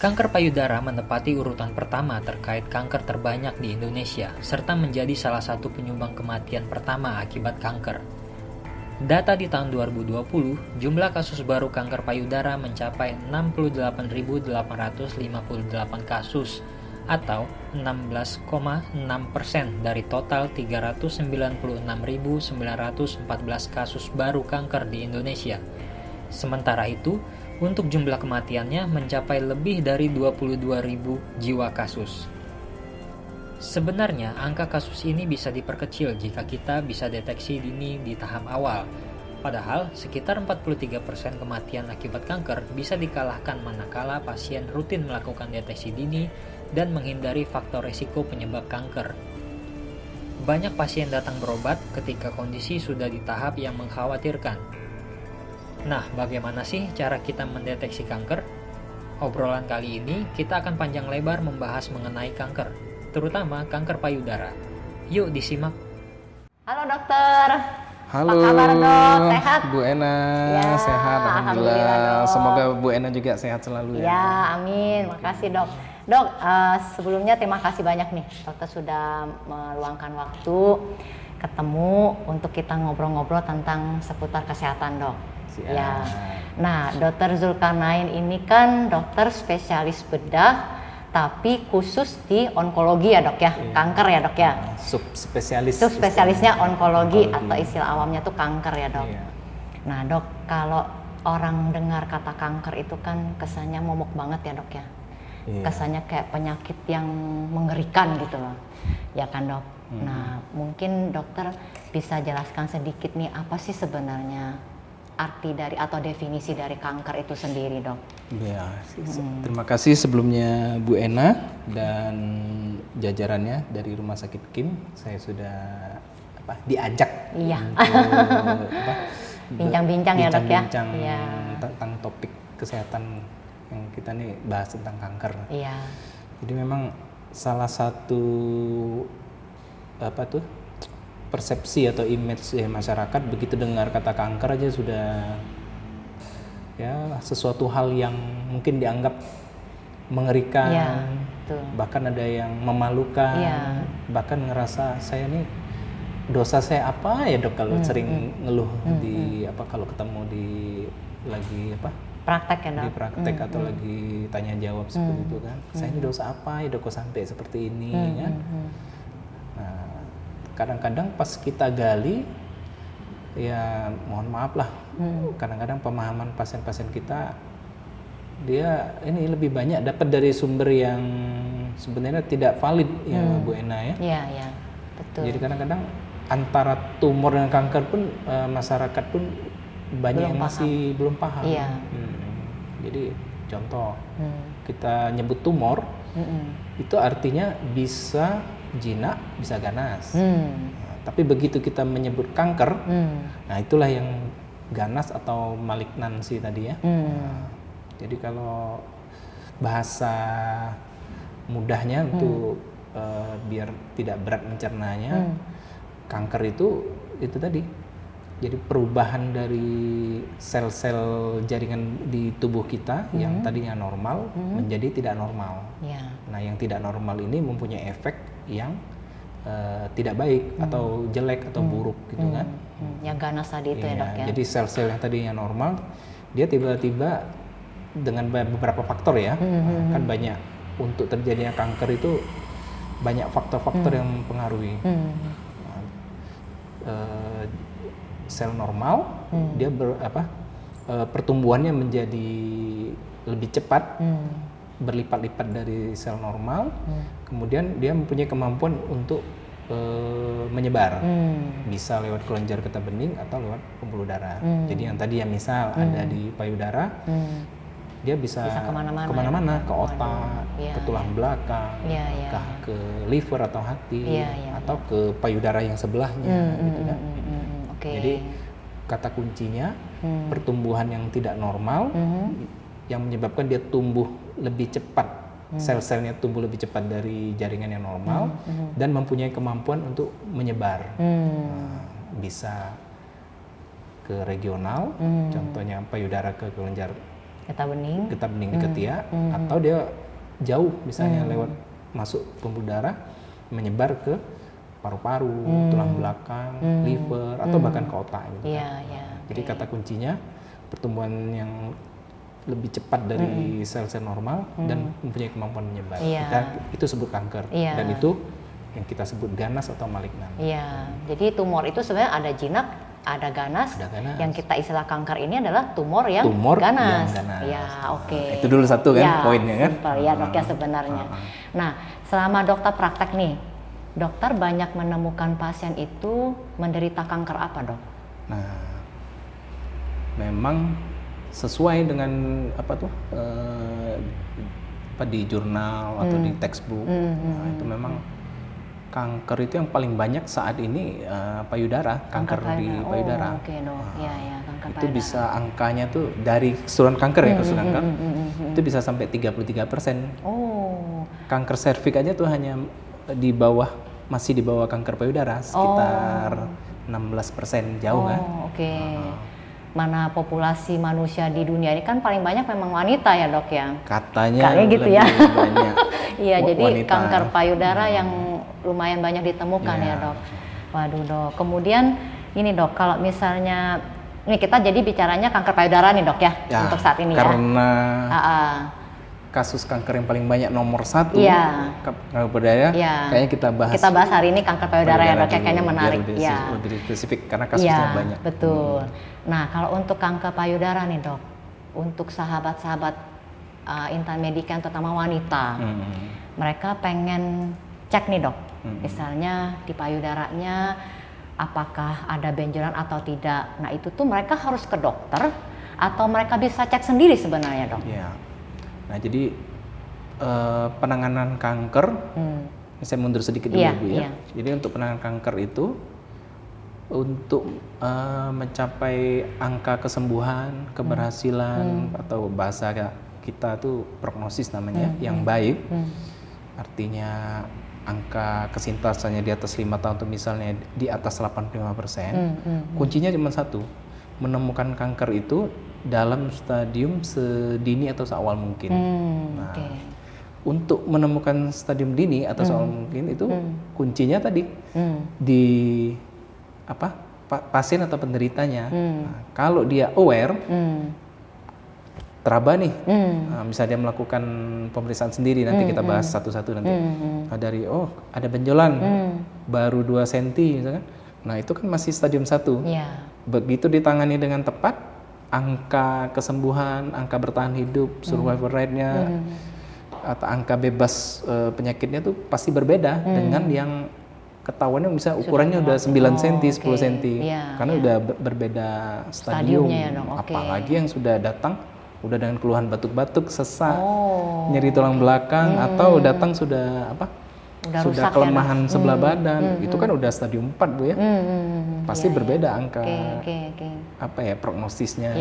Kanker payudara menempati urutan pertama terkait kanker terbanyak di Indonesia, serta menjadi salah satu penyumbang kematian pertama akibat kanker. Data di tahun 2020, jumlah kasus baru kanker payudara mencapai 68.858 kasus, atau 16,6% dari total 396.914 kasus baru kanker di Indonesia. Sementara itu, untuk jumlah kematiannya mencapai lebih dari 22.000 jiwa kasus. Sebenarnya, angka kasus ini bisa diperkecil jika kita bisa deteksi dini di tahap awal. Padahal, sekitar 43% kematian akibat kanker bisa dikalahkan manakala pasien rutin melakukan deteksi dini dan menghindari faktor risiko penyebab kanker. Banyak pasien datang berobat ketika kondisi sudah di tahap yang mengkhawatirkan. Nah, bagaimana sih cara kita mendeteksi kanker? Obrolan kali ini kita akan panjang lebar membahas mengenai kanker, terutama kanker payudara. Yuk disimak. Halo dokter. Halo, apa kabar dok? Sehat? Bu Ena, Ya, sehat alhamdulillah, dok. Semoga Bu Ena juga sehat selalu ya. Ya, amin. Makasih dok. Dok, sebelumnya terima kasih banyak nih dokter sudah meluangkan waktu ketemu untuk kita ngobrol-ngobrol tentang seputar kesehatan dok. Siap. Ya. Nah, dokter Zulkarnain ini kan dokter spesialis bedah, tapi khusus di onkologi ya dok ya, Iya. kanker ya dok ya. Subspesialis. Itu spesialisnya onkologi atau istilah awamnya tuh kanker ya dok. Iya. Nah dok, kalau orang dengar kata kanker itu kan kesannya momok banget ya dok ya. Iya. Kesannya kayak penyakit yang mengerikan gitu loh, ya kan dok. Nah mungkin dokter bisa jelaskan sedikit nih apa sih sebenarnya arti dari atau definisi dari kanker itu sendiri dok. Ya, terima kasih sebelumnya Bu Ena dan jajarannya dari Rumah Sakit Kim. Saya sudah diajak Iya. untuk Bincang-bincang ya dok ya. bincang-bincang Iya. tentang topik kesehatan yang kita nih bahas tentang kanker. Iya. Jadi memang salah satu persepsi atau image masyarakat begitu dengar kata kanker aja sudah ya sesuatu hal yang mungkin dianggap mengerikan, Iya, betul. bahkan ada yang memalukan, Iya. bahkan ngerasa saya nih dosa saya apa ya dok kalau sering ngeluh di kalau ketemu di lagi Praktek ya dok. di praktek atau lagi tanya jawab seperti itu kan, saya ini dosa apa ya dok kok sampai seperti ini kan. Nah, kadang-kadang pas kita gali ya mohon maaf lah, kadang-kadang pemahaman pasien-pasien kita dia ini lebih banyak dapat dari sumber yang sebenarnya tidak valid ya Bu Ena ya. Iya, iya, betul. Jadi kadang-kadang antara tumor dan kanker pun masyarakat pun banyak Belum yang masih belum paham. Iya. Jadi contoh kita nyebut tumor itu artinya bisa jinak, bisa ganas. Nah, tapi begitu kita menyebut kanker, nah itulah yang ganas atau malignansi tadi ya. Nah, jadi kalau bahasa mudahnya untuk biar tidak berat mencernanya, kanker itu tadi. Jadi perubahan dari sel-sel jaringan di tubuh kita yang tadinya normal menjadi tidak normal. Iya. Nah, yang tidak normal ini mempunyai efek yang tidak baik atau jelek atau buruk gitu kan. Yang ganas tadi itu ya dok ya. Jadi sel-sel yang tadinya normal, dia tiba-tiba dengan beberapa faktor ya, kan banyak untuk terjadinya kanker itu banyak faktor-faktor yang mempengaruhi. Sel normal dia pertumbuhannya menjadi lebih cepat, berlipat-lipat dari sel normal, kemudian dia mempunyai kemampuan untuk menyebar, bisa lewat kelenjar getah bening atau lewat pembuluh darah. Jadi yang tadi misal ada di payudara, dia bisa kemana-mana, ke otak, ke tulang belakang, ke liver atau hati, atau ke payudara yang sebelahnya, gitu kan. Jadi kata kuncinya pertumbuhan yang tidak normal yang menyebabkan dia tumbuh lebih cepat, sel-selnya tumbuh lebih cepat dari jaringan yang normal dan mempunyai kemampuan untuk menyebar. Nah, bisa ke regional, contohnya payudara ke kelenjar getah bening di ketiak, atau dia jauh misalnya lewat masuk pembuluh darah menyebar ke paru-paru, tulang belakang, liver, atau bahkan ke otak gitu. Jadi kata kuncinya pertumbuhan yang lebih cepat dari sel-sel normal dan mempunyai kemampuan menyebar. Itu sebut kanker, dan itu yang kita sebut ganas atau malignan. Jadi tumor itu sebenarnya ada jinak, ada ganas. Yang kita istilah kanker ini adalah tumor yang ganas. Itu dulu satu kan poinnya kan. Simpel ya dok ya sebenarnya. Nah, selama dokter praktek nih, dokter banyak menemukan pasien itu menderita kanker apa dok? Nah, memang sesuai dengan di jurnal atau di textbook. Itu memang kanker itu yang paling banyak saat ini payudara, kanker di payudara. Kanker itu bisa angkanya tuh dari keseluruhan kanker ya, keseluruhan kanker itu bisa sampai 33%. Kanker serviks aja tuh hanya masih di bawah kanker payudara, sekitar 16%, jauh kan. Mana populasi manusia di dunia ini kan paling banyak memang wanita ya dok ya? Katanya gitu lebih ya. banyak. Jadi wanita. kanker payudara yang lumayan banyak ditemukan ya dok. Waduh dok. Kemudian ini dok, kalau misalnya ini kita jadi bicaranya kanker payudara nih dok ya, untuk saat ini karena kasus kanker yang paling banyak nomor 1 kanker payudara, kayaknya kita bahas hari ini kanker payudara ya dok, kayaknya menarik lebih spesifik karena kasusnya banyak. Betul. Nah kalau untuk kanker payudara nih dok, untuk sahabat-sahabat intan medika terutama wanita, mereka pengen cek nih dok, misalnya di payudaranya apakah ada benjolan atau tidak. Nah itu tuh mereka harus ke dokter atau mereka bisa cek sendiri sebenarnya dok? Nah jadi penanganan kanker, saya mundur sedikit dulu Bu ya. Jadi untuk penanganan kanker itu untuk mencapai angka kesembuhan, keberhasilan atau bahasa kita tuh prognosis namanya yang baik, artinya angka kesintasannya di atas 5 tahun atau misalnya di atas 85%, kuncinya cuma satu, menemukan kanker itu dalam stadium sedini atau seawal mungkin. Untuk menemukan stadium dini atau seawal mungkin itu kuncinya tadi di pasien atau penderitanya. Nah, kalau dia aware, teraba nih, bisa dia melakukan pemeriksaan sendiri, nanti kita bahas satu-satu nanti. Dari ada benjolan baru 2 cm misalkan, nah itu kan masih stadium 1. Begitu ditangani dengan tepat, angka kesembuhan, angka bertahan hidup, survival rate-nya atau angka bebas penyakitnya tuh pasti berbeda dengan yang ketahuannya misalnya ukurannya udah 9 cm, 10 cm, karena udah berbeda stadium. Apalagi yang sudah datang udah dengan keluhan batuk-batuk, sesak, nyeri tulang belakang, atau datang sudah sudah kelemahan sebelah badan, itu kan udah stadium 4 Bu ya. Pasti berbeda angka prognosisnya,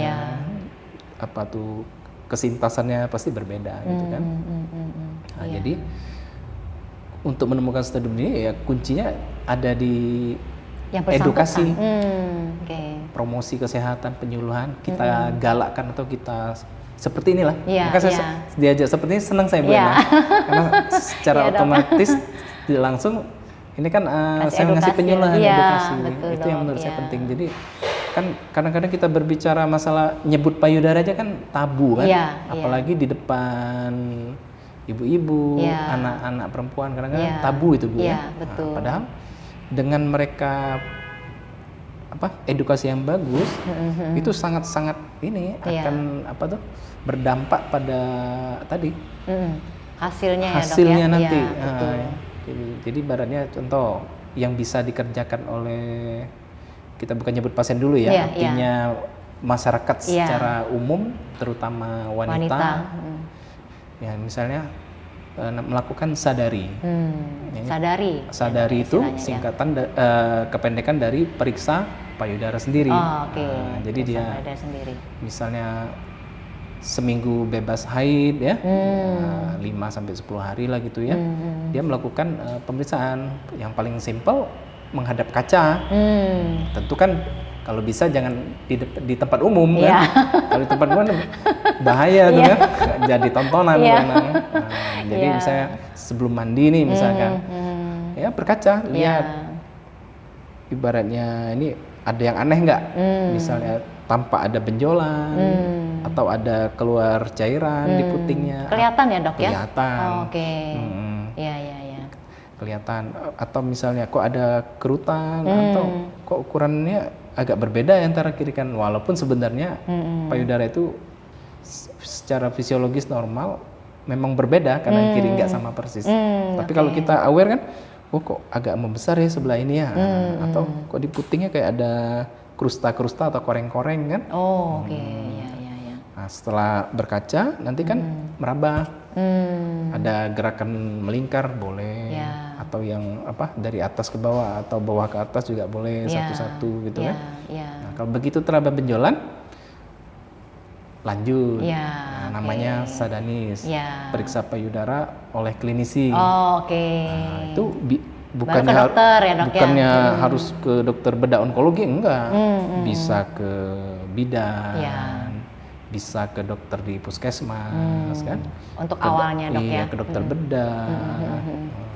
kesintasannya pasti berbeda gitu kan. Nah, jadi untuk menemukan stadium ini ya kuncinya ada di edukasi, promosi kesehatan, penyuluhan, kita galakkan atau kita seperti inilah. Maka saya diajak seperti ini senang saya Bu karena secara otomatis tidak langsung ini kan saya ngasih penyuluhan, edukasi, itu yang menurut saya penting. Jadi kan kadang-kadang kita berbicara masalah nyebut payudara aja kan tabu kan, apalagi di depan ibu-ibu, anak-anak perempuan kadang-kadang tabu itu Bu ya. Nah, padahal dengan mereka edukasi yang bagus, itu sangat-sangat ini akan berdampak pada tadi hasilnya nanti. Jadi ibaratnya contoh yang bisa dikerjakan oleh, kita bukan nyebut pasien dulu ya, artinya masyarakat secara umum terutama wanita. Ya misalnya melakukan sadari. Sadari itu singkatan kependekan dari periksa payudara sendiri. Jadi dia misalnya seminggu bebas haid ya, 5 sampai 10 hari lah gitu ya. Dia melakukan pemeriksaan yang paling simpel menghadap kaca. Tentu kan Kalau bisa jangan di tempat umum kan. Iya. Kalau di tempat umum bahaya tuh Iya. kan, jadi tontonan Iya. memang. Jadi Iya. misalnya sebelum mandi nih misalkan, ya berkaca lihat. Ibaratnya ini ada yang aneh nggak? Misalnya tanpa ada benjolan atau ada keluar cairan di putingnya. Kelihatan ya dok ya? Kelihatan. Oh, oke. Iya. Kelihatan. Atau misalnya kok ada kerutan atau kok ukurannya agak berbeda antara kiri kanan. Walaupun sebenarnya payudara itu secara fisiologis normal memang berbeda kanan kiri nggak sama persis. Tapi kalau kita aware kan, oh kok agak membesar ya sebelah ini ya, atau kok di putingnya kayak ada krusta-krusta atau koreng-koreng kan. Oh, oke. Iya. Nah, setelah berkaca nanti kan meraba, ada gerakan melingkar boleh, atau yang dari atas ke bawah atau bawah ke atas juga boleh, satu-satu gitu kan. Nah, kalau begitu teraba benjolan, lanjut. Namanya sadanis, periksa payudara oleh klinisi. Oh, oke. Nah, itu Baru ke dokter ya dok bukannya harus ke dokter bedah onkologi, enggak. Bisa ke bidan, bisa ke dokter di puskesmas kan. Untuk awalnya dok ya. Iya, ke dokter bedah.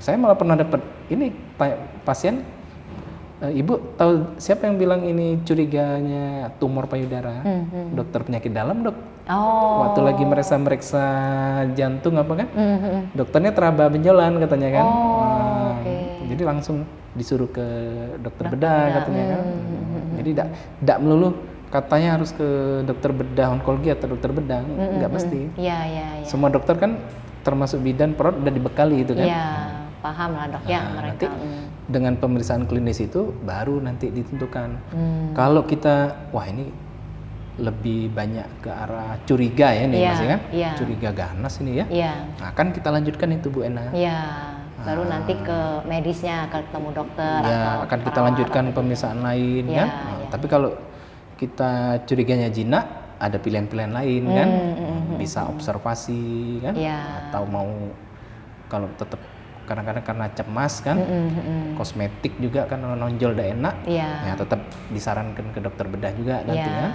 Saya malah pernah dapat ini pasien, ibu tahu siapa yang bilang ini curiganya tumor payudara? Dokter penyakit dalam dok. Waktu lagi meriksa jantung apa kan? Dokternya teraba benjolan katanya kan. Jadi langsung disuruh ke dokter bedah katanya kan. Jadi tidak melulu katanya harus ke dokter bedah onkologi atau dokter bedah, nggak mesti. Iya. Semua dokter kan termasuk bidan perut udah dibekali itu kan. Iya, paham lah dok ya mereka. Nanti dengan pemeriksaan klinis itu baru nanti ditentukan. Kalau kita, wah ini lebih banyak ke arah curiga ya nih masih kan? Curiga ganas ini ya. Nah, kan kita lanjutkan itu Bu Ena. Baru nanti ke medisnya ketemu dokter. Ya, akan kita lanjutkan pemeriksaan lain kan. Tapi kalau kita curiganya jinak, ada pilihan-pilihan lain kan. Bisa observasi kan. Atau mau kalau tetap kadang-kadang karena cemas kan, kosmetik juga kan nonjol udah enak, ya tetap disarankan ke dokter bedah juga nanti kan.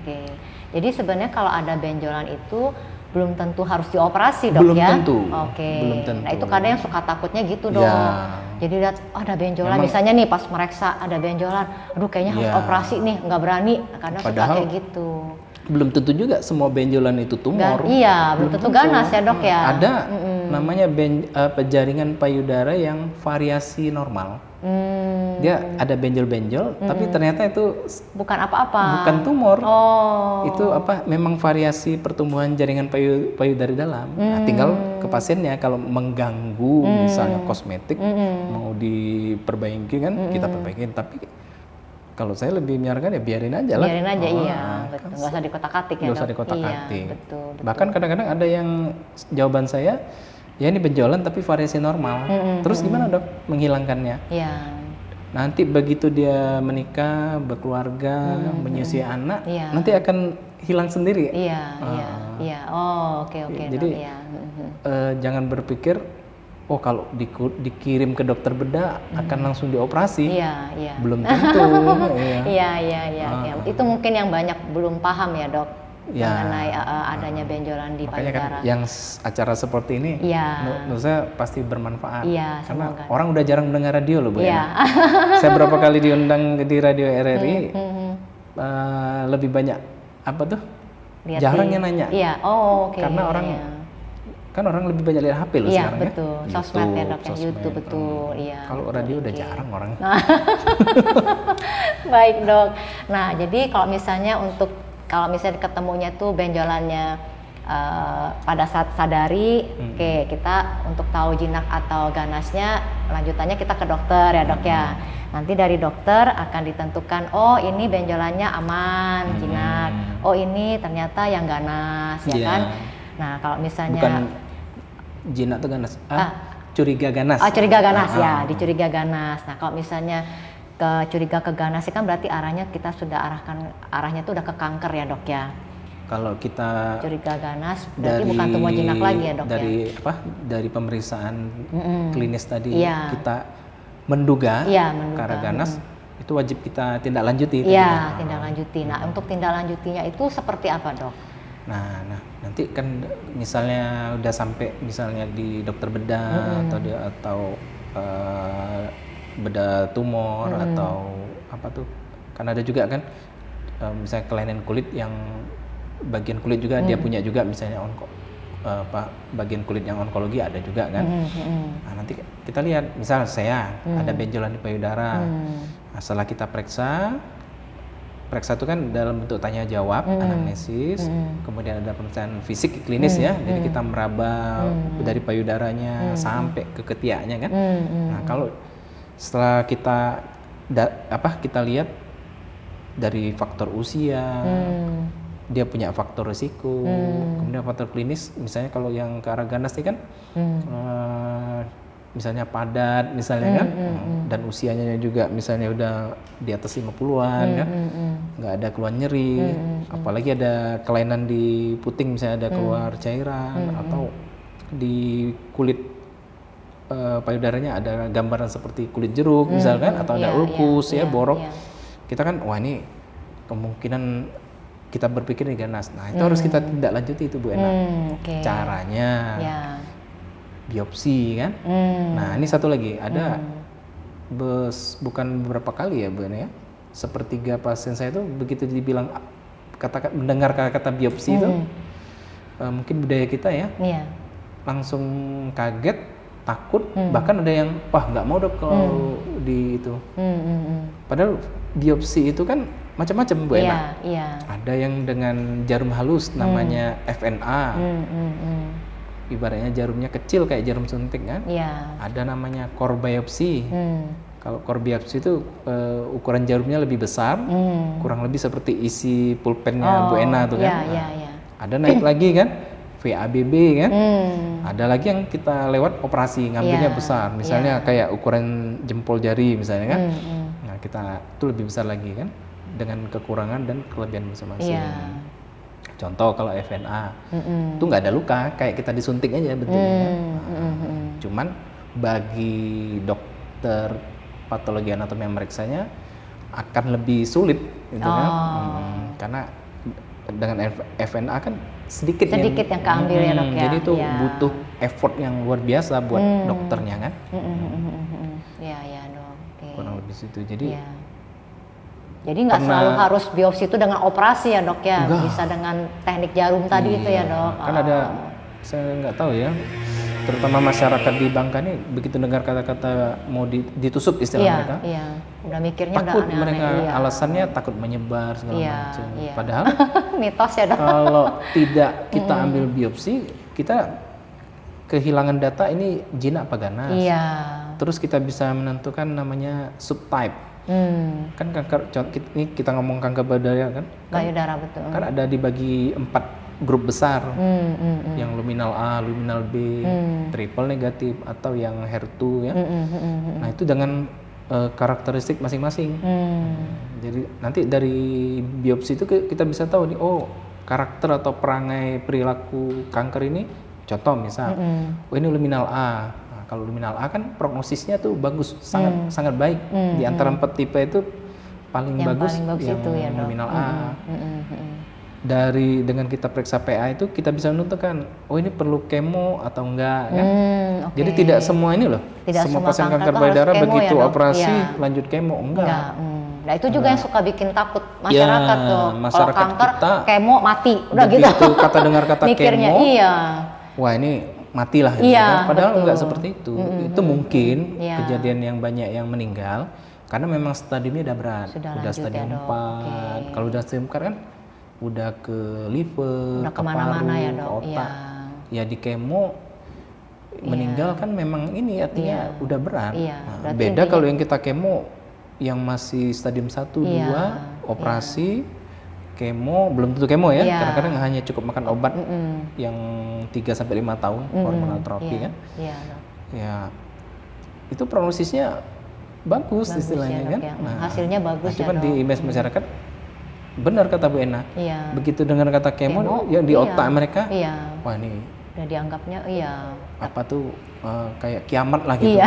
Oke. Jadi sebenarnya kalau ada benjolan itu belum tentu harus dioperasi dok belum ya? Tentu. Oke. Belum tentu. Nah itu kadang yang suka takutnya gitu dong. Jadi lihat ada benjolan, misalnya nih pas meriksa ada benjolan, aduh kayaknya harus operasi nih, nggak berani karena suka kayak gitu. Belum tentu juga semua benjolan itu tumor. Belum tentu ganas ya dok ya. Ada namanya jaringan payudara yang variasi normal. Dia ada benjol-benjol, tapi ternyata itu bukan apa-apa. Bukan tumor. Itu memang variasi pertumbuhan jaringan payudara dalam. Nah, tinggal ke pasiennya kalau mengganggu misalnya kosmetik mau diperbaiki kan, kita perbaikin. Tapi kalau saya lebih menyarankan ya biarin aja lah. Biarin aja, betul. Nggak usah dikotak-katik ya. Nggak usah dikotak-katik. Iya, betul. Bahkan kadang-kadang ada yang jawaban saya, ya ini benjolan tapi variasi normal. Terus gimana dok menghilangkannya? Nanti begitu dia menikah, berkeluarga, menyusui anak, nanti akan hilang sendiri. Oh, oke. Jadi jangan berpikir, oh kalau dikirim ke dokter bedah akan langsung dioperasi. Belum tentu. Itu mungkin yang banyak belum paham ya dok. Mengenai adanya benjolan di payudara. Kan yang acara seperti ini, menurut saya pasti bermanfaat. Karena semoga. Orang udah jarang mendengar radio loh Bu. Saya berapa kali diundang di radio RRI, lebih banyak jarang yang nanya. Karena orang kan orang lebih banyak lihat HP loh sekarang betul. ya. Sosmed ya dok, YouTube betul. Kalau radio udah jarang orang. Baik dok. Nah jadi kalau misalnya ketemunya tuh benjolannya pada saat sadari, kita untuk tahu jinak atau ganasnya, lanjutannya kita ke dokter ya dok ya. Nanti dari dokter akan ditentukan, oh ini benjolannya aman, jinak. Oh ini ternyata yang ganas, ya kan? Nah kalau misalnya bukan jinak atau ganas, curiga ganas. Curiga ganas ya, dicuriga ganas. Nah kalau misalnya curiga ke ganas kan berarti arahnya kita sudah arahnya tuh udah ke kanker ya dok ya. Kalau kita curiga ganas berarti bukan tumor jinak lagi ya dok dari pemeriksaan klinis tadi kita menduga karena ganas, itu wajib kita tindak lanjuti. Iya, tindak lanjuti. Nah, untuk tindak lanjutinya itu seperti apa, Dok? Nah, nanti kan misalnya udah sampai misalnya di dokter bedah atau bedah tumor atau apa tuh? Kan ada juga kan misalnya kelainan kulit yang bagian kulit juga dia punya juga misalnya bagian kulit yang onkologi ada juga kan. Nah, nanti kita lihat misal saya ada benjolan di payudara. Nah, setelah kita periksa itu kan dalam bentuk tanya jawab, anamnesis, kemudian ada pemeriksaan fisik klinis ya. Jadi kita meraba dari payudaranya sampai ke ketiaknya kan. Nah, kalau setelah kita kita lihat dari faktor usia, dia punya faktor risiko, kemudian faktor klinis, misalnya kalau yang ke arah ganas ini kan, misalnya padat, misalnya kan, dan usianya juga misalnya udah di atas 50-an kan, nggak ada keluar nyeri, apalagi ada kelainan di puting, misalnya ada keluar cairan, atau di kulit payudaranya ada gambaran seperti kulit jeruk, misalkan, atau ada ulkus, borok. Kita kan, wah ini kemungkinan kita berpikir nih ganas. Nah, itu harus kita tindak lanjuti itu Bu Ena. Caranya biopsi kan. Nah, ini satu lagi ada bukan beberapa kali ya Bu Ena ya. Sepertiga pasien saya itu begitu dibilang mendengar kata biopsi itu mungkin budaya kita ya. Langsung kaget, takut, bahkan ada yang wah nggak mau Dok kalau di itu. Padahal biopsi itu kan macam-macam Bu Ena. Ada yang dengan jarum halus namanya FNA. Ibaratnya jarumnya kecil kayak jarum suntik kan. Ada namanya core biopsi. Kalau core biopsi itu ukuran jarumnya lebih besar, kurang lebih seperti isi pulpennya Bu Ena tuh kan. Ada naik lagi kan, VABB kan. Ada lagi yang kita lewat operasi ngambilnya besar, misalnya kayak ukuran jempol jari misalnya kan. Nah, kita itu lebih besar lagi kan, dengan kekurangan dan kelebihan masing-masing. Contoh kalau FNA itu nggak ada luka, kayak kita disuntik aja betulnya. Cuman bagi dokter patologi anatomi yang meriksanya akan lebih sulit, gitu kan? Karena dengan FNA kan sedikit yang keambil ya Dok ya. Jadi itu butuh effort yang luar biasa buat dokternya kan. Iya Dok. Kurang lebih situ. Jadi jadi nggak selalu harus biopsi itu dengan operasi ya Dok ya, bisa dengan teknik jarum tadi itu ya Dok. Kan ada, saya nggak tahu ya, terutama masyarakat di Bangka ini begitu dengar kata-kata mau ditusuk istilah mereka, udah mikirnya takut udah aneh-aneh. Mereka alasannya takut menyebar segala macam. Padahal mitos ya Dok. Kalau tidak kita ambil biopsi, kita kehilangan data ini jinak apa ganas. Terus kita bisa menentukan namanya subtype. Kan kanker, ini kita ngomong kanker payudara kan? Payudara betul. Kan ada dibagi 4 grup besar, yang luminal A, luminal B, triple negatif atau yang HER2 ya. Nah itu dengan karakteristik masing-masing. Jadi nanti dari biopsi itu kita bisa tahu nih, oh karakter atau perangai perilaku kanker ini, contoh misal, oh ini luminal A. Kalau luminal A kan prognosisnya tuh bagus, sangat baik. Di antara 4 tipe itu paling bagus yang itu ya, luminal A. Dengan kita periksa PA itu kita bisa menentukan, oh ini perlu kemo atau enggak kan. Jadi tidak semua ini loh, semua pasien kanker payudara begitu operasi lanjut kemo, enggak. Nah itu juga yang suka bikin takut masyarakat tuh. Masyarakat kalau kanker kita kemo mati, udah gitu. Kata dengar kata mikirnya, kemo, wah ini matilah gitu kan. Padahal enggak seperti itu. Itu mungkin kejadian yang banyak yang meninggal karena memang stadiumnya udah berat. Udah stadium 4. Kalau udah stadium 4 kan udah ke liver, ke paru, otak. Ya di kemo meninggal kan memang ini artinya udah berat. Nah, beda kalau yang kita kemo yang masih stadium 1, 2, operasi kemo, belum tentu kemo ya, kadang-kadang hanya cukup makan obat yang 3-5 tahun, hormonal terapi kan. Ya, itu prognosisnya bagus istilahnya kan. Nah, hasilnya bagus cuman di image masyarakat, benar kata Bu Ena, begitu dengar kata kemo yang di otak mereka, wah ini Udah dianggapnya apa tuh kayak kiamat lah gitu. Iya.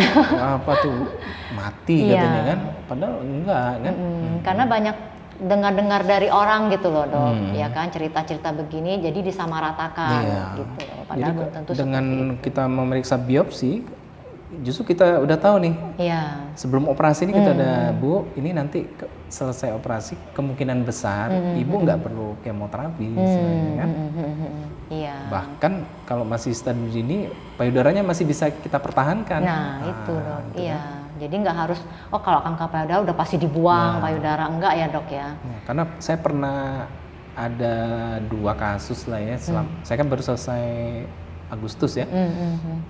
Apa tuh mati Iya. katanya kan, padahal enggak kan. Karena banyak dengar-dengar dari orang gitu loh dok, ya kan cerita-cerita begini jadi disamaratakan Iya. gitu. Padahal Jadi belum tentu dengan seperti itu. kita memeriksa biopsi, justru kita udah tahu nih Iya. sebelum operasi ini kita udah, Bu, ini nanti selesai operasi kemungkinan besar ibu nggak perlu kemoterapi istilahnya kan. Iya. Bahkan kalau masih stadium dini payudaranya masih bisa kita pertahankan. Nah itu dok, itu iya. kan. Jadi nggak harus, kalau kanker payudara udah pasti dibuang payudara, enggak ya dok ya. Nah, karena saya pernah ada 2 kasus lah ya, saya kan baru selesai Agustus ya.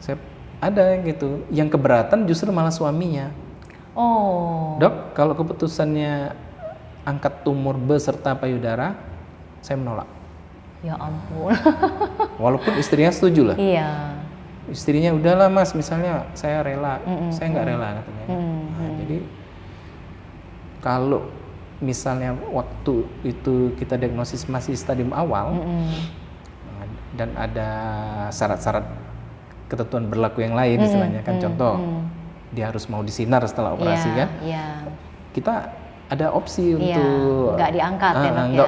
Saya ada gitu, yang keberatan justru malah suaminya. Oh. Dok, kalau keputusannya angkat tumor beserta payudara, saya menolak. Ya ampun. Walaupun istrinya setuju lah. Iya. Istrinya udahlah mas, misalnya saya rela, saya nggak rela katanya. Nah, jadi kalau misalnya waktu itu kita diagnosis masih stadium awal dan ada syarat-syarat ketentuan berlaku yang lain istilahnya kan, contoh dia harus mau disinar setelah operasi kan, kita ada opsi untuk nggak diangkat ya dok ya.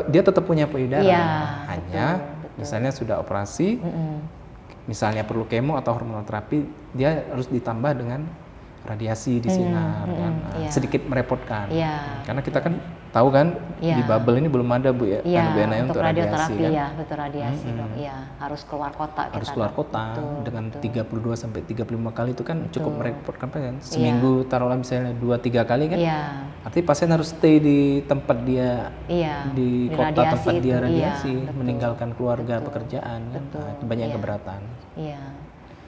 Dia tetap punya payudara, Iya, hanya betul. misalnya sudah operasi, misalnya perlu kemo atau hormonoterapi, dia harus ditambah dengan radiasi di sinar kan. Sedikit merepotkan, karena kita kan tahu kan di bubble ini belum ada Bu ya, BNI untuk radiasi kan. Ya, betul radiasi dok. Iya, harus keluar kota. Harus kita, keluar dok. kota Betul, dengan betul. 32 sampai 35 kali itu kan cukup merepotkan kan. Seminggu taruhlah misalnya 2-3 kali kan. Iya. Artinya pasien harus stay di tempat dia, di kota radiasi tempat dia itu, radiasi, betul. meninggalkan keluarga, pekerjaan kan. Betul. Nah, itu banyak yang keberatan. Iya.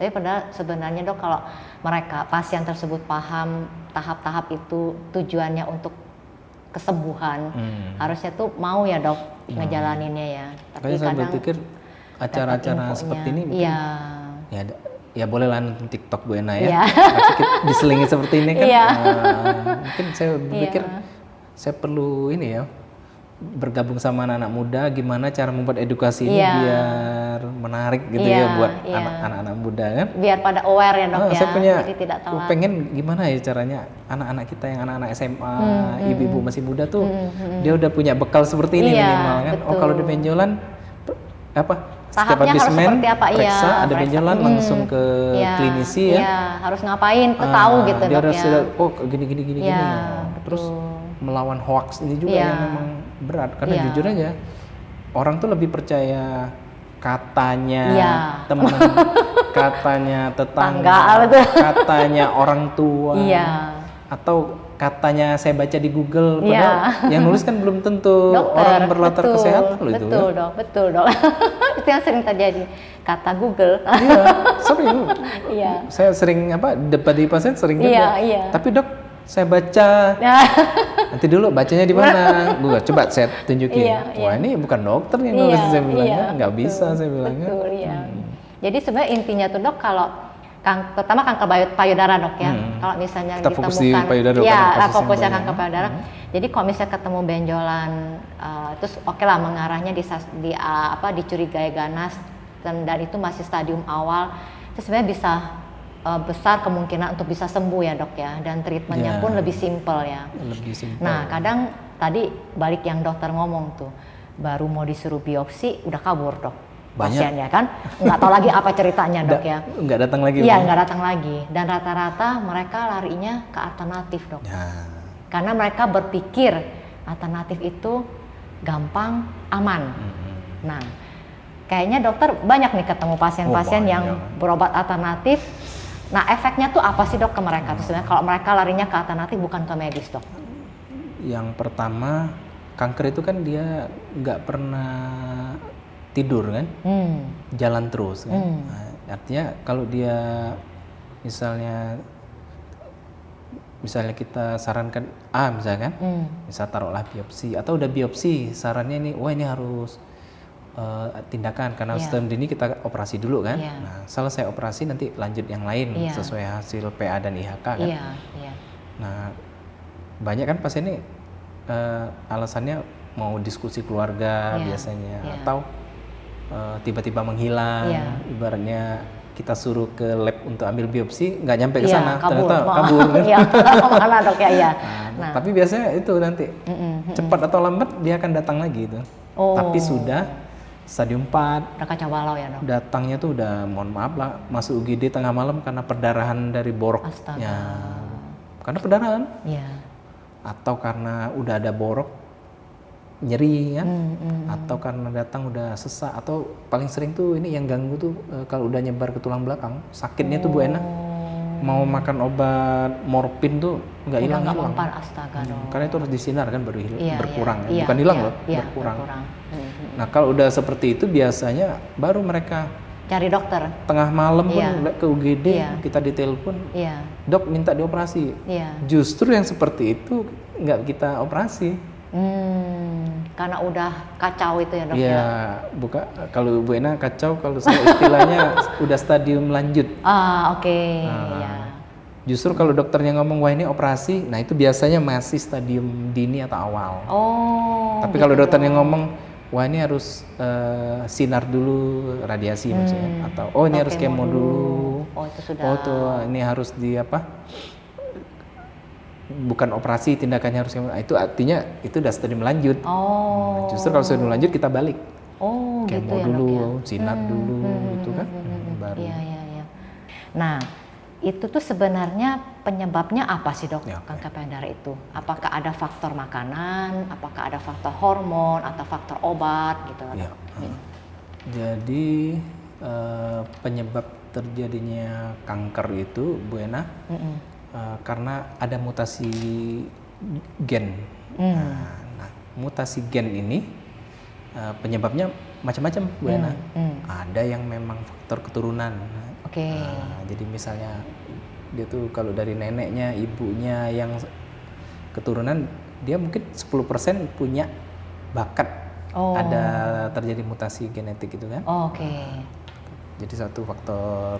Tapi padahal sebenarnya dok, kalau mereka pasien tersebut paham tahap-tahap itu tujuannya untuk kesembuhan, harusnya tuh mau ya dok ngejalaninnya ya. Tapi Makanya saya kadang berpikir acara-acara seperti ini mungkin ya boleh lah nonton TikTok Bu Ena ya. Tapi diselingi seperti ini kan, mungkin saya berpikir saya perlu ini ya, bergabung sama anak-anak muda, gimana cara membuat edukasi ini biar menarik gitu ya buat anak-anak muda kan. Biar pada aware ya dok ya. Saya punya, Jadi tidak telat. pengen gimana ya caranya anak-anak kita yang anak-anak SMA, ibu-ibu masih muda tuh, dia udah punya bekal seperti ini minimal kan. Betul. Oh kalau di benjolan apa? Setiap Tahapnya habis harus men, seperti apa? periksa, ada periksa. benjolan langsung ke klinisi ya. Iya, harus ngapain tuh tahu gitu dia dok harus ya. sudah, oh gini. Iya, Terus melawan hoax ini juga Iya. yang memang berat, karena jujur aja orang tuh lebih percaya katanya teman, katanya tetangga, betul. katanya orang tua, atau katanya saya baca di Google, padahal yang nulis kan belum tentu Dokter, orang berlatar betul, kesehatan loh itu. Betul dok, betul dok. Itu yang sering terjadi, kata Google. Iya, sering. Iya. Saya sering debat di pasien sering juga. Iya. Tapi dok, saya baca. Nanti dulu bacanya di mana? Gua coba saya tunjukin. Wah ini bukan dokter yang nulis, saya bilangnya nggak bisa, saya bilangnya. Betul, iya. Jadi sebenarnya intinya tuh dok, kalau terutama kanker payudara dok ya. Kalau misalnya kita fokus di ditemukan, payudara, fokusnya kanker payudara. Jadi kalau misalnya ketemu benjolan, terus oke lah mengarahnya dicurigai ganas dan itu masih stadium awal, itu sebenarnya bisa besar kemungkinan untuk bisa sembuh ya dok ya, dan treatmentnya pun lebih simple ya. Lebih simple. Nah kadang tadi balik yang dokter ngomong tuh, baru mau disuruh biopsi udah kabur dok. Pasiennya kan nggak tahu lagi apa ceritanya dok ya. Nggak datang lagi. Iya nggak datang lagi, dan rata-rata mereka larinya ke alternatif dok. Karena mereka berpikir alternatif itu gampang, aman. Nah kayaknya dokter banyak nih ketemu pasien-pasien yang berobat alternatif. Nah efeknya tuh apa sih dok ke mereka? Sebenarnya kalau mereka larinya ke alternatif bukan ke medis dok. Yang pertama, kanker itu kan dia nggak pernah tidur kan, jalan terus kan. Nah, artinya kalau dia misalnya kita sarankan misalkan, misal taruhlah biopsi atau udah biopsi, sarannya ini, wah ini harus tindakan karena stadium dini kita operasi dulu kan. Nah selesai operasi nanti lanjut yang lain sesuai hasil PA dan IHK kan. Nah banyak kan pasien ini alasannya mau diskusi keluarga biasanya, atau tiba-tiba menghilang, Iya. ibaratnya kita suruh ke lab untuk ambil biopsi nggak nyampe ke Iya, sana, kabur. ternyata kabur. Kan? Iya, kemana dok ya? Iya. Nah, tapi biasanya itu nanti cepat atau lambat dia akan datang lagi itu. Oh. Tapi sudah stadium 4, Udah kacau balau ya dok. datangnya tuh udah mohon maaf lah masuk UGD tengah malam karena perdarahan dari boroknya. Astaga. Karena perdarahan Iya. atau karena udah ada borok nyeri kan, atau karena datang udah sesak, atau paling sering tuh ini yang ganggu tuh kalau udah nyebar ke tulang belakang sakitnya tuh Bu Ena, mau makan obat morfin tuh nggak hilang Nggak hilang. mempan, astaga dok. Karena itu harus disinar kan baru Iya, berkurang, iya, bukan hilang iya, loh, iya, berkurang. berkurang. Nah kalau udah seperti itu biasanya baru mereka Cari dokter. tengah malam pun Iya. ke UGD, Iya. kita ditelepon, Iya. dok minta dioperasi. Iya. Justru yang seperti itu nggak kita operasi. Karena udah kacau itu ya dok Iya, ya. buka kalau Bu Ena kacau, kalau saya istilahnya udah stadium lanjut. Oke. Nah, Ya. Justru kalau dokternya ngomong wah ini operasi, nah itu biasanya masih stadium dini atau awal. Oh. Tapi kalau dokternya ngomong wah ini harus sinar dulu, radiasi maksudnya, atau oh ini harus kemo dulu. Oh itu sudah. Oh tuh ini harus di apa? Bukan operasi, tindakannya harus kemo. Nah, itu artinya itu udah stadium lanjut. Oh. Justru kalau stadium lanjut kita balik. Oh gitu Kemo ya dulu, dok ya. sinar dulu gitu kan. Baru. Iya iya iya. Nah itu tuh sebenarnya penyebabnya apa sih dok? Ya, oke. Kanker payudara itu? Apakah ada faktor makanan? Apakah ada faktor hormon atau faktor obat gitu? Ya. Jadi penyebab terjadinya kanker itu Bu Ena karena ada mutasi gen. Nah, mutasi gen ini penyebabnya macam-macam Bu Ena. Ada yang memang faktor keturunan. Oke. Nah, jadi misalnya dia tuh kalau dari neneknya, ibunya yang keturunan, dia mungkin 10% punya bakat ada terjadi mutasi genetik itu kan. Oke. Jadi satu faktor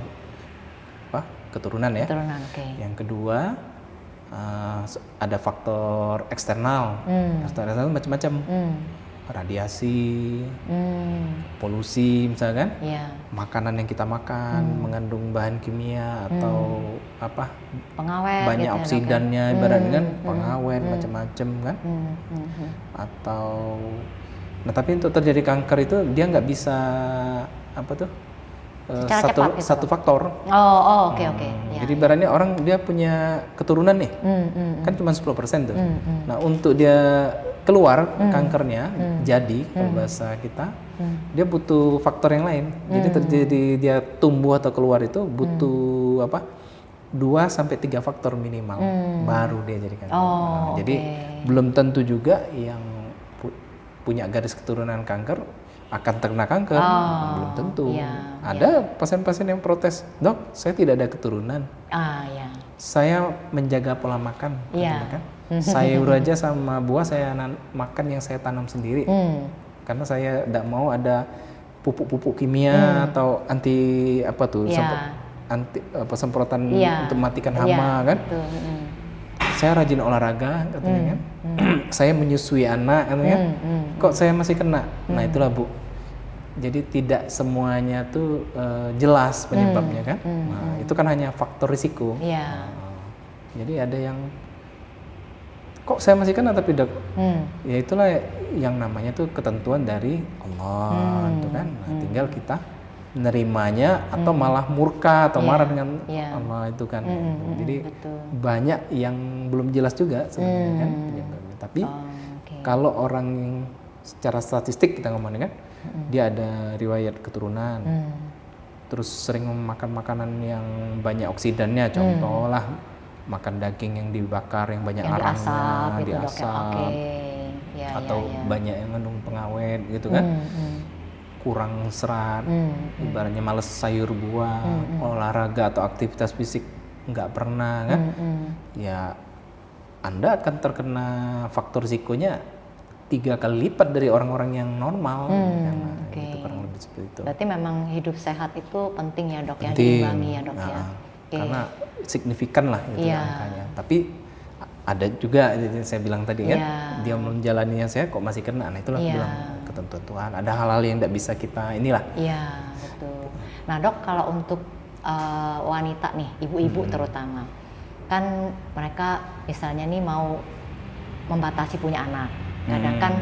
apa keturunan ya. Keturunan oke. Yang kedua ada faktor eksternal. Eksternal macam-macam. Radiasi, polusi misalkan. Iya. Makanan yang kita makan mengandung bahan kimia atau apa Pengawet. banyak gitu ya, dok, ya? oksidannya ibaratnya kan, pengawet macam-macam kan. Atau nah tapi untuk terjadi kanker itu dia nggak bisa apa tuh Secara satu cepat gitu, satu faktor. Oke oke. Ya. Jadi ibaratnya orang dia punya keturunan nih, kan cuma 10% tuh. Nah untuk dia keluar kankernya jadi kalau bahasa kita, dia butuh faktor yang lain. Jadi terjadi dia tumbuh atau keluar itu butuh apa? 2-3 faktor minimal baru dia jadi kanker. Nah, jadi belum tentu juga yang punya garis keturunan kanker akan terkena kanker, belum tentu. Iya, Ada pasien-pasien yang protes, dok, saya tidak ada keturunan, Ya. saya menjaga pola makan, Iya. kan? Sayur aja sama buah saya makan yang saya tanam sendiri, karena saya tidak mau ada pupuk-pupuk kimia atau anti apa tuh, Iya. anti semprotan Iya. untuk mematikan Iya, hama kan? betul. Saya rajin olahraga katanya kan, saya menyusui anak katanya, kok saya masih kena. Nah itulah Bu, jadi tidak semuanya tuh jelas penyebabnya kan. Nah itu kan hanya faktor risiko. Iya. Jadi ada yang kok saya masih kena tapi dok, ya itulah yang namanya tuh ketentuan dari Allah itu kan. Nah, tinggal kita menerimanya atau malah murka atau marah dengan Allah itu kan. Jadi betul. banyak yang belum jelas juga sebenarnya kan penyebabnya. Tapi kalau orang yang secara statistik kita ngomongin kan, dia ada riwayat keturunan, terus sering makan makanan yang banyak oksidannya, contoh lah makan daging yang dibakar yang banyak Yang arangnya, diasap, gitu, Dok, ya. diasap, Oke. Ya, atau ya, ya. banyak yang mengandung pengawet gitu kan, kurang serat, ibaratnya males sayur buah, olahraga atau aktivitas fisik nggak pernah kan, ya Anda akan terkena faktor risikonya 3 kali lipat dari orang-orang yang normal, gitu kurang lebih seperti itu. Berarti memang hidup sehat itu penting ya dok, ya Penting. diimbangi ya dok ya. Karena signifikan lah gitu angkanya. Tapi ada juga yang saya bilang tadi kan, dia menjalaninya saya kok masih kena. Nah itulah bilang ketentuan ketentuan Tuhan. Ada hal-hal yang tidak bisa kita inilah. Iya, betul. Nah dok, kalau untuk wanita nih, ibu-ibu terutama, kan mereka misalnya nih mau membatasi punya anak, kadang kan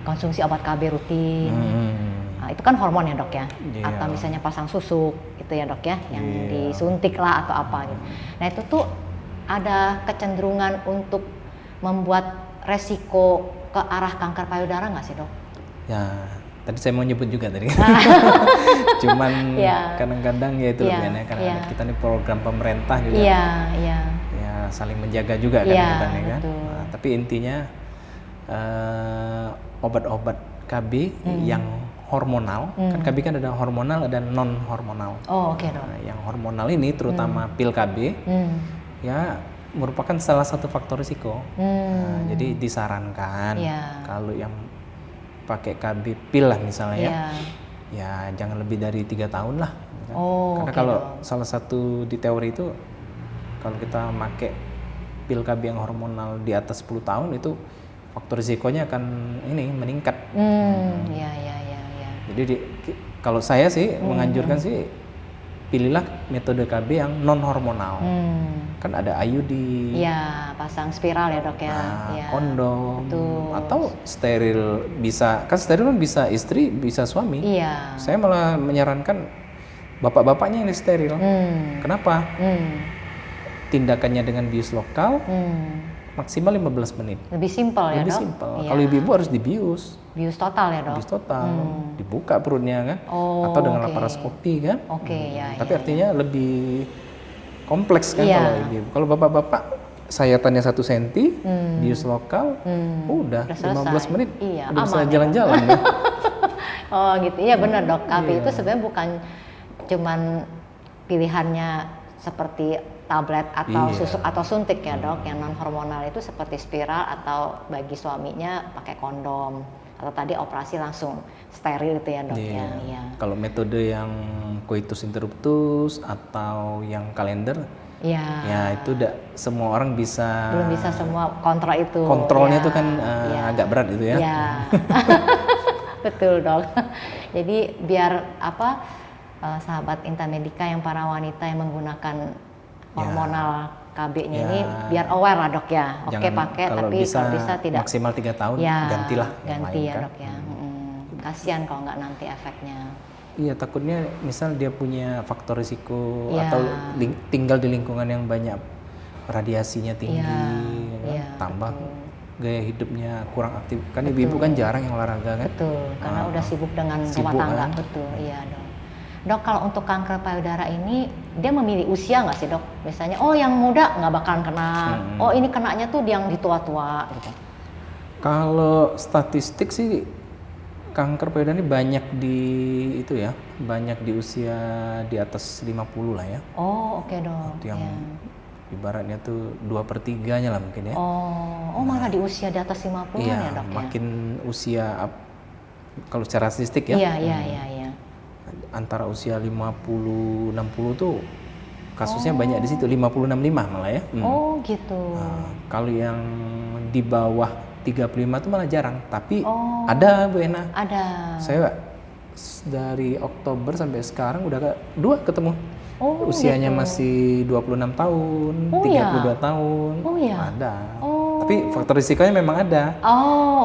konsumsi obat KB rutin, nah, itu kan hormon ya dok ya, atau misalnya pasang susuk itu ya dok ya, yang disuntik lah atau apa gitu. Nah itu tuh ada kecenderungan untuk membuat resiko ke arah kanker payudara nggak sih dok? Ya, tadi saya mau nyebut juga tadi. Cuman kadang-kadang ya itu karena kita nih program pemerintah juga. Ya saling menjaga juga kan kita nih kan. Nah, tapi intinya obat-obat KB yang hormonal, kan KB kan ada hormonal ada non hormonal. Oh oke dok. Nah, yang hormonal ini terutama pil KB ya merupakan salah satu faktor risiko. Nah, jadi disarankan kalau yang pakai KB pil lah misalnya ya jangan lebih dari 3 tahun lah. Karena kalau salah satu di teori itu kalau kita pakai pil KB yang hormonal di atas 10 tahun itu faktor risikonya akan meningkat. Jadi kalau saya sih menganjurkan sih pilihlah metode KB yang non hormonal. Kan ada IUD. Iya, pasang spiral ya dok ya. Kondom atau steril bisa. Kan steril bisa istri, bisa suami. Iya. Saya malah menyarankan bapak-bapaknya yang steril. Kenapa? Tindakannya dengan bius lokal maksimal 15 menit. Lebih simpel ya dok? Lebih simpel. Kalau ibu-ibu harus dibius. Bius total ya dok? Bius total. Dibuka perutnya kan. Atau dengan laparoskopi kan. Tapi artinya lebih kompleks kan kalau ibu. Kalau bapak-bapak sayatannya 1 cm, bius lokal, udah 15 menit. Udah bisa jalan-jalan ya. Oh gitu. Iya benar dok. KB itu sebenarnya bukan cuman pilihannya seperti tablet atau susuk atau suntik ya dok, yang non hormonal itu seperti spiral atau bagi suaminya pakai kondom atau tadi operasi langsung steril itu ya dok ya. Kalau metode yang coitus interruptus atau yang kalender ya itu udah semua orang bisa. Belum bisa semua kontrol itu. Kontrolnya itu kan agak berat itu ya. Betul dok. Jadi biar sahabat Intamedika yang para wanita yang menggunakan hormonal KB-nya ini biar aware lah dok ya. Oke pakai, tapi kalau bisa tidak maksimal 3 tahun gantilah. Ganti ya dok ya. Kasihan kalau nggak nanti efeknya. Iya, takutnya misal dia punya faktor risiko atau tinggal di lingkungan yang banyak radiasinya tinggi, tambah gaya hidupnya kurang aktif. Kan ibu-ibu kan jarang yang olahraga kan? Betul, karena udah sibuk dengan rumah tangga. Betul, iya dok. Dok, kalau untuk kanker payudara ini dia memilih usia nggak sih dok? Misalnya, yang muda nggak bakalan kena, ini kenanya tuh yang di tua-tua gitu. Kalau statistik sih kanker payudara ini banyak banyak di usia di atas 50 lah ya. Oh oke dok. Itu yang ibaratnya tuh 2/3-nya lah mungkin ya. Malah di usia di atas 50 ya dok ya? Makin usia kalau secara statistik ya. Iya. Antara usia 50-60 tuh kasusnya banyak di situ, 50-65 malah ya. Oh gitu. Kalau yang di bawah 35 tuh malah jarang, tapi ada Bu Ena. Ada. Saya dari Oktober sampai sekarang udah 2 ketemu. Usianya masih 26 tahun, 32 tahun. Ada. Tapi faktor risikonya memang ada.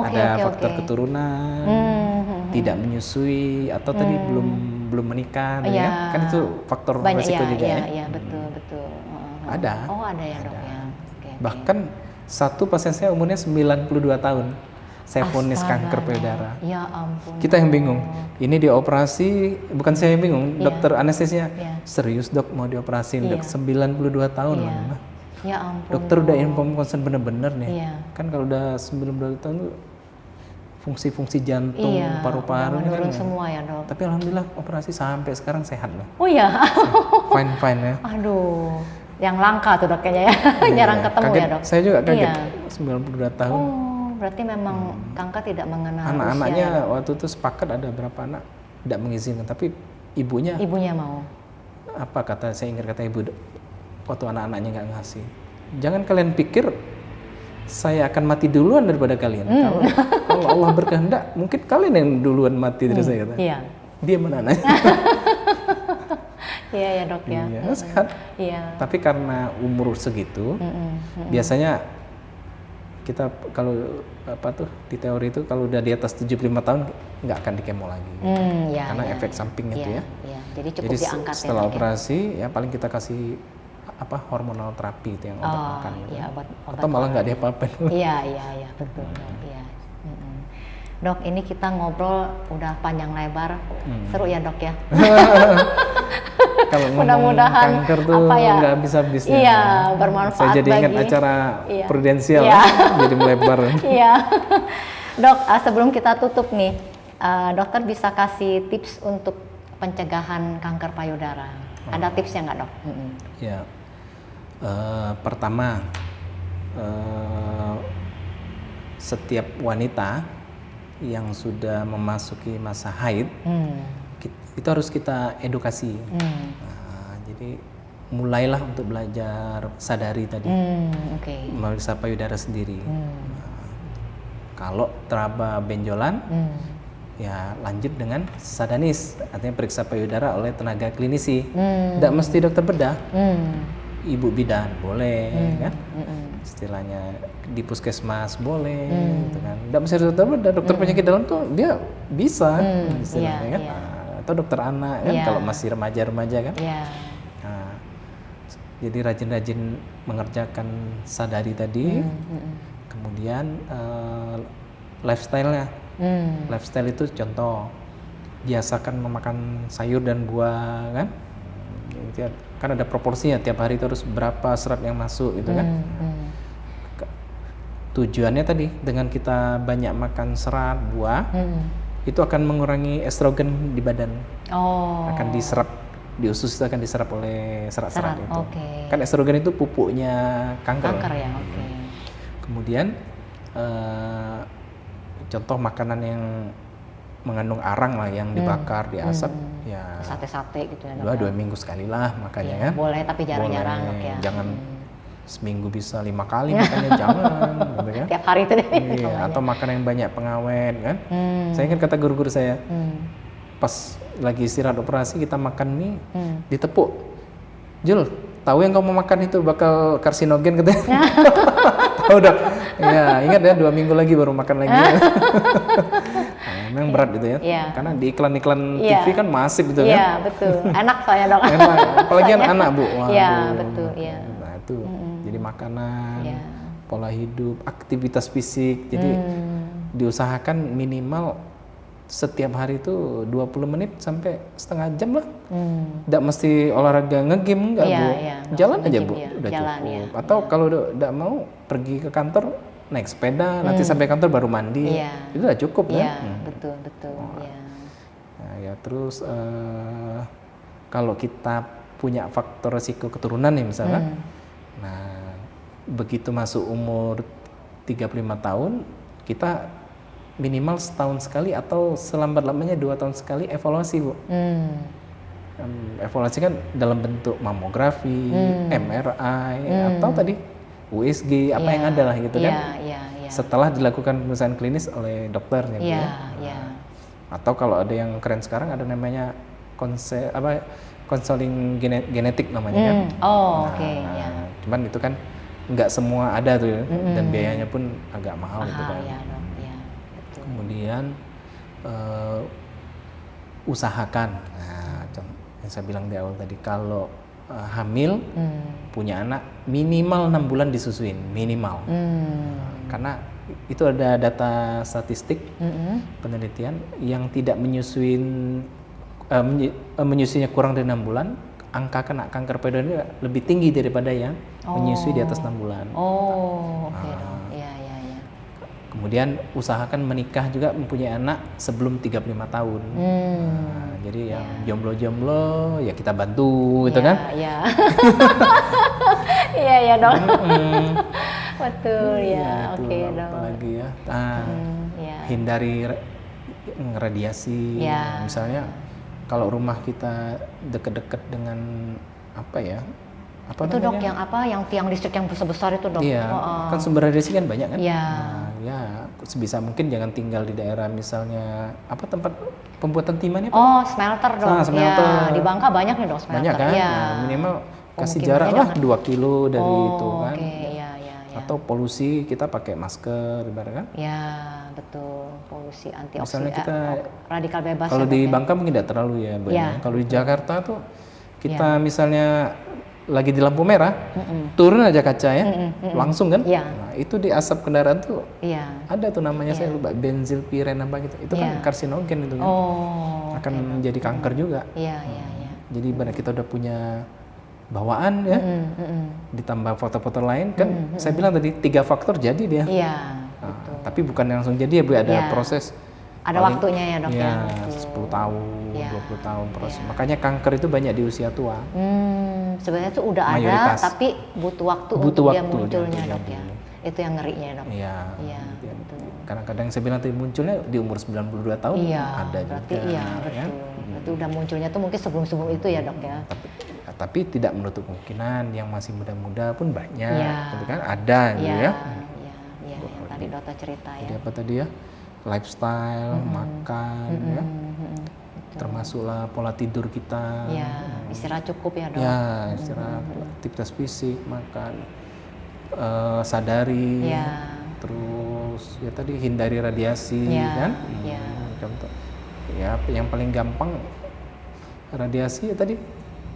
Ada faktor keturunan, tidak menyusui atau tadi belum menikah, ya. Kan itu faktor risiko juga ya. Iya, betul. Ada. Ada ya dok ya. Bahkan satu pasien saya umurnya 92 tahun. Saya vonis kanker payudara. Ya ampun. Kita yang bingung. Ini dioperasi, bukan saya yang bingung, dokter anestesinya. Serius dok mau dioperasi, dok 92 tahun. Ya ampun. Dokter udah inform concern bener-bener nih. Kan kalau udah 92 tahun tuh fungsi-fungsi jantung, paru-paru menurun kan semua ya dok. Tapi alhamdulillah operasi sampai sekarang sehat loh. Fine ya. Aduh, yang langka tuh dok kayaknya ya. Jarang ketemu kaget, ya dok. Saya juga kaget. 92 tahun. Berarti memang kanker tidak mengenal anak-anaknya usia. Waktu itu sepakat ada berapa anak tidak mengizinkan, tapi ibunya mau. Saya ingat kata ibu waktu anak-anaknya nggak ngasih. Jangan kalian pikir saya akan mati duluan daripada kalian. Kalau Allah berkehendak, mungkin kalian yang duluan mati dari saya kata. Iya. Dia mana anak? Iya ya dok ya. Iya, sehat. Iya. Tapi karena umur segitu, biasanya kita kalau di teori itu kalau udah di atas 75 tahun nggak akan di kemo lagi. Ya, karena efek sampingnya itu ya. Iya. Jadi cukup diangkat setelah ya. operasi ya paling kita kasih hormonal terapi itu yang obat makan gitu. Iya, obat Atau malah nggak diapa-apain. Iya betul dok. Iya. Dok, ini kita ngobrol udah panjang lebar, seru ya dok ya. Kalau mudah-mudahan kanker tuh nggak habis-habisnya. Iya, bermanfaat. Saya jadi ingat acara prudensial, jadi melebar. Iya, dok. Sebelum kita tutup nih, dokter bisa kasih tips untuk pencegahan kanker payudara. Ada tipsnya nggak dok? Ya, pertama setiap wanita yang sudah memasuki masa haid itu harus kita edukasi. Jadi mulailah untuk belajar sadari tadi, memeriksa payudara sendiri. Kalau teraba benjolan, ya lanjut dengan sadanis, artinya periksa payudara oleh tenaga klinisi. Tidak mesti dokter bedah, ibu bidan boleh, kan? Istilahnya di puskesmas boleh, gitu kan. Tidak mesti dokter bedah, dokter penyakit dalam tuh dia bisa, istilahnya kan. Atau dokter anak kan, kalau masih remaja-remaja kan. Nah, jadi rajin-rajin mengerjakan sadari tadi, kemudian lifestyle-nya. Lifestyle itu contoh, biasakan memakan sayur dan buah kan. Kan ada proporsinya, tiap hari itu harus berapa serat yang masuk gitu kan. Tujuannya tadi dengan kita banyak makan serat buah, itu akan mengurangi estrogen di badan. Akan diserap, di usus itu akan diserap oleh serat-serat itu. Kan estrogen itu pupuknya kanker. Ya, Kemudian contoh makanan yang mengandung arang lah, yang dibakar, diasap, ya sate-sate gitu ya. 2 minggu sekali lah makanya kan. Boleh, tapi jarang-jarang dok ya. Jangan seminggu bisa 5 kali makannya, jangan. Gitu kan? Tiap hari itu deh. Atau makan yang banyak pengawet kan. Saya ingat kata guru-guru saya, pas lagi istirahat operasi kita makan mie, ditepuk. Jul, tahu yang kamu makan itu bakal karsinogen katanya. Tahu dok. Ya ingat ya, 2 minggu lagi baru makan lagi. Memang berat gitu ya. Karena di iklan-iklan TV kan masif gitu kan. Iya betul. Enak soalnya dok. Enak. Apalagi anak bu. Iya betul. Iya. Nah itu. Jadi makanan, pola hidup, aktivitas fisik. Jadi diusahakan minimal setiap hari itu 20 menit sampai setengah jam lah. Tidak mesti olahraga nge-gym enggak bu. Jalan aja bu, udah cukup. Atau kalau tidak mau pergi ke kantor, naik sepeda, nanti sampai kantor baru mandi, itu udah cukup kan? Betul. Nah, ya terus kalau kita punya faktor resiko keturunan nih misalnya, nah begitu masuk umur 35 tahun, kita minimal setahun sekali atau selambat-lambatnya 2 tahun sekali evaluasi bu. Evaluasi kan dalam bentuk mamografi, MRI, atau tadi USG, apa yang ada lah gitu kan. Setelah dilakukan pemeriksaan klinis oleh dokternya. Atau kalau ada yang keren sekarang ada namanya konseling genetik namanya kan. Cuman itu kan nggak semua ada tuh ya, dan biayanya pun agak mahal gitu kan. Kemudian usahakan, nah, yang saya bilang di awal tadi, kalau hamil punya anak minimal 6 bulan disusuin minimal. Karena itu ada data statistik penelitian yang tidak menyusuinya kurang dari 6 bulan, angka kena kanker payudara lebih tinggi daripada yang menyusui di atas 6 bulan. Kemudian usahakan menikah juga, mempunyai anak sebelum 35 tahun. Nah, jadi yang jomblo-jomblo ya kita bantu gitu kan. Iya dok. Betul ya. Oke dok. Apalagi ya. Hindari radiasi. Misalnya kalau rumah kita deket-deket dengan apa itu dok namanya? yang apa, yang tiang listrik yang besar-besar itu dok? Iya, kan sumber radiasi kan banyak kan? Iya. Nah, ya sebisa mungkin jangan tinggal di daerah misalnya apa tempat pembuatan timahnya Pak? Oh, smelter dok. Nah, smelter. Ya, di Bangka banyak nih dok smelter. Banyak kan? Iya. Nah, minimal kasih Pemukimannya jarak lah jangan- 2 kilo dari itu kan. Oke, iya, iya, iya. Atau polusi kita pakai masker ibarat kan? Ya, betul. Polusi antioksidan. Misalnya kita- radikal bebas. Kalau ya, dok, di ya? Bangka mungkin tidak terlalu ya, Bu. Iya. Kalau di Jakarta tuh kita misalnya lagi di lampu merah, turun aja kaca ya, langsung kan? Iya. Nah, itu di asap kendaraan tuh Iya. ada tuh namanya saya lupa, benzil piren apa gitu. Itu kan Iya. karsinogen itu kan. Oh. Akan menjadi kanker juga. Iya, iya, iya. Jadi ibarat kita udah punya bawaan ya, ditambah foto-foto lain kan. Saya bilang tadi 3 faktor jadi dia. Iya. Nah, tapi bukan langsung jadi ya Bu, ada Iya. proses. Ada paling- waktunya ya dok ya. Iya, Betul. 10 tahun, Iya. 20 tahun proses. Makanya kanker itu banyak di usia tua. Sebenarnya itu udah ada, Mayoritas. tapi butuh waktu Butuh untuk dia waktu munculnya dia dok ya. Itu yang ngerinya dok. Iya. Iya, gitu ya. betul. Kadang-kadang saya bilang tadi munculnya di umur 92 tahun Iya, ada berarti juga. iya ya. betul. Berarti udah munculnya tuh mungkin sebelum itu ya dok ya. Tapi tidak menutup kemungkinan yang masih muda-muda pun banyak. Iya. Gitu kan ada gitu Iya, ya. iya, iya. Yang tadi dokter cerita Jadi ya. apa tadi ya? Lifestyle, makan ya. Termasuklah pola tidur kita. Iya, istirahat cukup ya dok. Ya, istirahat, aktivitas fisik, makan, sadari, Iya. terus ya tadi hindari radiasi, Iya, kan? iya. Contoh, ya yang paling gampang radiasi ya tadi.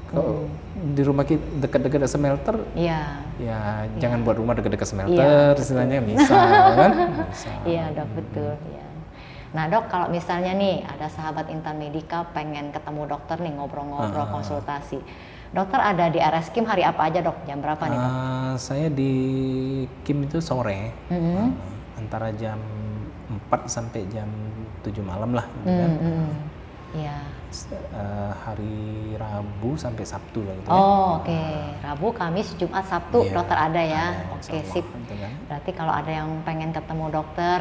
Kalau di rumah kita dekat-dekat smelter, Iya. ya jangan buat rumah dekat-dekat smelter, istilahnya misal kan? Misal. Iya dok, betul. Ya. Nah dok, kalau misalnya nih ada sahabat Intan Medika pengen ketemu dokter nih, ngobrol-ngobrol, konsultasi. Dokter ada di RS Kim hari apa aja dok? Jam berapa nih dok? Saya di Kim itu sore, antara jam 4 sampai jam 7 malam lah, gitu kan. Iya. Hari Rabu sampai Sabtu lah gitu ya. Oh oke, Rabu, Kamis, Jumat, Sabtu Iya, dokter ada ya? ada, Oke insya sip. Allah, gitu kan. Berarti kalau ada yang pengen ketemu dokter,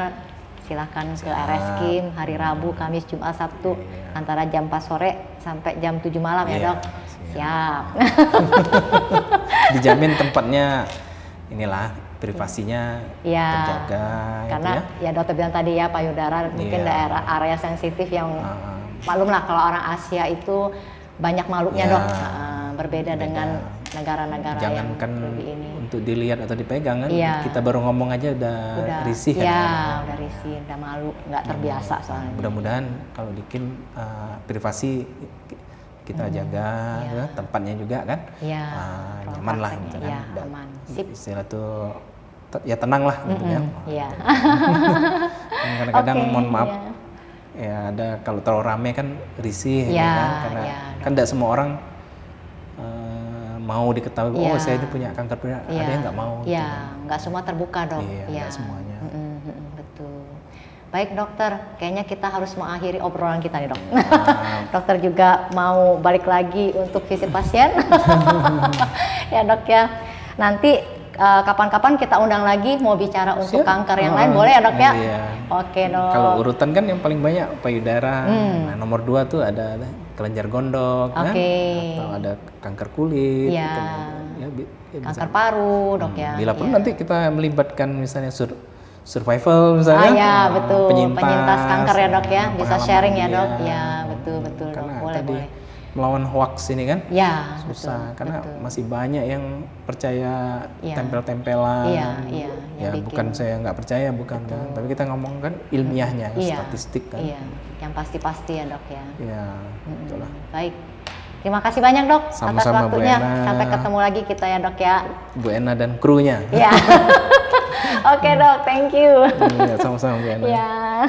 silahkan ke RS Kim hari Rabu, Kamis, Jumat, Sabtu Iya. antara jam 4 sore sampai jam 7 malam ya Iya, dok? Siap. Dijamin tempatnya inilah privasinya Iya. terjaga Karena gitu ya. ya dokter bilang tadi ya payudara mungkin Iya. daerah area sensitif yang Ah, maklum lah kalau orang Asia itu banyak makhluknya Ya, dok. Berbeda dengan negara-negara yang jangankan lebih ini. untuk dilihat atau dipegang kan, Iya. kita baru ngomong aja udah risih kan. ya udah risih, udah malu, nggak terbiasa soalnya. Mudah-mudahan kalau di Kim privasi kita jaga, ya, tempatnya juga kan, Iya, nyaman lah gitu kan. Iya, Dan aman. Sip. istilah tuh ya tenang lah gitu kan. Iya. Dan kadang-kadang Oke, mohon maaf, iya. ya ada kalau terlalu rame kan risih, Iya, kan? Karena iya, kan tidak semua orang mau diketahui. Iya. Oh saya ini punya kanker payudara, ada yang nggak mau. Iya, gitu. nggak semua terbuka dok. Iya, nggak semuanya. Betul. Baik dokter, kayaknya kita harus mengakhiri obrolan kita nih dok. Iya. Dokter juga mau balik lagi untuk visit pasien. Ya dok ya. Nanti kapan-kapan kita undang lagi mau bicara untuk Siap. kanker yang lain, boleh ya dok ya? Iya. Oke dok. Kalau urutan kan yang paling banyak payudara. Nah, nomor 2 tuh ada kelenjar gondok, kan? Oke. Atau ada kanker kulit. Iya. gitu. Ya, ya bisa. Kanker paru dok ya. Bila perlu Iya. nanti kita melibatkan misalnya survival misalnya. Ya betul. Penyintas kanker ya dok ya. Bisa pengalaman sharing ya dia. dok. Ya betul dok. Karena Boleh tadi boleh. melawan hoax ini kan Ya susah betul, karena betul. masih banyak yang percaya Iya. tempel-tempelan. Iya, iya, Ya yang bikin. bukan saya nggak percaya bukan kan, tapi kita ngomong kan ilmiahnya, Iya. statistik kan. Iya. Yang pasti-pasti ya dok ya. Ya, itulah. Baik. Terima kasih banyak dok atas Sama-sama, Bu waktunya. Ena. Sampai ketemu lagi kita ya dok ya. Bu Ena dan krunya. Ya. Oke dok, thank you. Iya, sama-sama Bu Ena. Ya.